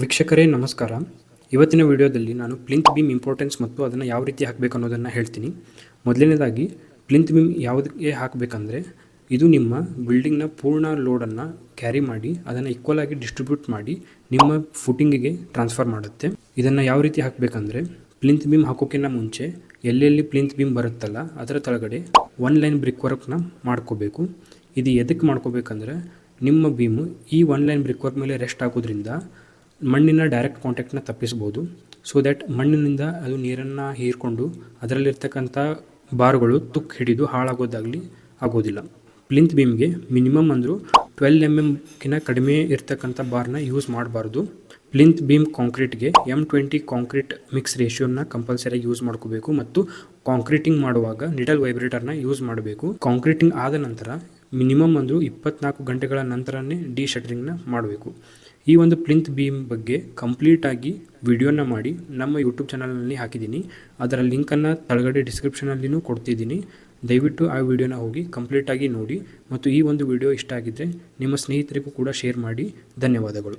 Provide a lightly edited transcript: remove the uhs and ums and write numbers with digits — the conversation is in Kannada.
ವೀಕ್ಷಕರೇ ನಮಸ್ಕಾರ. ಇವತ್ತಿನ ವಿಡಿಯೋದಲ್ಲಿ ನಾನು ಪ್ಲಿಂತ್ ಬೀಮ್ ಇಂಪಾರ್ಟೆನ್ಸ್ ಮತ್ತು ಅದನ್ನು ಯಾವ ರೀತಿ ಹಾಕಬೇಕು ಅನ್ನೋದನ್ನು ಹೇಳ್ತೀನಿ. ಮೊದಲನೇದಾಗಿ ಪ್ಲಿಂತ್ ಬೀಮ್ ಯಾವುದಕ್ಕೆ ಹಾಕಬೇಕಂದ್ರೆ, ಇದು ನಿಮ್ಮ ಬಿಲ್ಡಿಂಗ್ನ ಪೂರ್ಣ ಲೋಡನ್ನು ಕ್ಯಾರಿ ಮಾಡಿ ಅದನ್ನು ಈಕ್ವಲ್ ಆಗಿ ಡಿಸ್ಟ್ರಿಬ್ಯೂಟ್ ಮಾಡಿ ನಿಮ್ಮ ಫುಟಿಂಗಿಗೆ ಟ್ರಾನ್ಸ್ಫರ್ ಮಾಡುತ್ತೆ. ಇದನ್ನು ಯಾವ ರೀತಿ ಹಾಕಬೇಕಂದ್ರೆ, ಪ್ಲಿಂತ್ ಬೀಮ್ ಹಾಕೋಕ್ಕಿಂತ ಮುಂಚೆ ಎಲ್ಲೆಲ್ಲಿ ಪ್ಲಿಂತ್ ಬೀಮ್ ಬರುತ್ತಲ್ಲ ಅದರ ಕೆಳಗಡೆ ಒನ್ ಲೈನ್ ಬ್ರಿಕ್ ವರ್ಕ್ನ ಮಾಡ್ಕೋಬೇಕು. ಇದು ಎದಕ್ಕೆ ಮಾಡ್ಕೋಬೇಕಂದ್ರೆ, ನಿಮ್ಮ ಬೀಮು ಈ ಒನ್ ಲೈನ್ ಬ್ರಿಕ್ ವರ್ಕ್ ಮೇಲೆ ರೆಸ್ಟ್ ಆಗೋದ್ರಿಂದ ಮಣ್ಣಿನ ಡೈರೆಕ್ಟ್ ಕಾಂಟ್ಯಾಕ್ಟ್ನ ತಪ್ಪಿಸ್ಬೋದು. ಸೊ ದ್ಯಾಟ್ ಮಣ್ಣಿನಿಂದ ಅದು ನೀರನ್ನು ಹೀರ್ಕೊಂಡು ಅದರಲ್ಲಿರ್ತಕ್ಕಂಥ ಬಾರ್ಗಳು ತುಕ್ಕು ಹಿಡಿದು ಹಾಳಾಗೋದಾಗಲಿ ಆಗೋದಿಲ್ಲ. ಪ್ಲಿಂತ್ ಬೀಮ್ಗೆ ಮಿನಿಮಮ್ ಅಂದರೂ 12 mm ಕಡಿಮೆ ಇರ್ತಕ್ಕಂಥ ಬಾರ್ನ ಯೂಸ್ ಮಾಡಬಾರ್ದು. ಪ್ಲಿಂತ್ ಬೀಮ್ ಕಾಂಕ್ರೀಟ್ಗೆ M20 ಕಾಂಕ್ರೀಟ್ ಮಿಕ್ಸ್ ರೇಷಿಯೋನ ಕಂಪಲ್ಸರಿ ಯೂಸ್ ಮಾಡ್ಕೋಬೇಕು ಮತ್ತು ಕಾಂಕ್ರೀಟಿಂಗ್ ಮಾಡುವಾಗ ನಿಡಲ್ ವೈಬ್ರೇಟರ್ನ ಯೂಸ್ ಮಾಡಬೇಕು. ಕಾಂಕ್ರೀಟಿಂಗ್ ಆದ ನಂತರ ಮಿನಿಮಮ್ ಅಂದರೂ 24 ಗಂಟೆಗಳ ನಂತರನೇ ಡಿ ಶಟರಿಂಗ್ನ ಮಾಡಬೇಕು. ಈ ಒಂದು ಪ್ಲಿಂತ್ ಬೀಮ್ ಬಗ್ಗೆ ಕಂಪ್ಲೀಟಾಗಿ ವಿಡಿಯೋನ ಮಾಡಿ ನಮ್ಮ ಯೂಟ್ಯೂಬ್ ಚಾನಲ್ನಲ್ಲಿ ಹಾಕಿದ್ದೀನಿ. ಅದರ ಲಿಂಕನ್ನು ಕೆಳಗಡೆ ಡಿಸ್ಕ್ರಿಪ್ಷನಲ್ಲಿನೂ ಕೊಡ್ತಿದ್ದೀನಿ. ದಯವಿಟ್ಟು ಆ ವಿಡಿಯೋನ ಹೋಗಿ ಕಂಪ್ಲೀಟಾಗಿ ನೋಡಿ ಮತ್ತು ಈ ಒಂದು ವಿಡಿಯೋ ಇಷ್ಟ ಆಗಿದ್ದರೆ ನಿಮ್ಮ ಸ್ನೇಹಿತರಿಗೂ ಕೂಡ ಶೇರ್ ಮಾಡಿ. ಧನ್ಯವಾದಗಳು.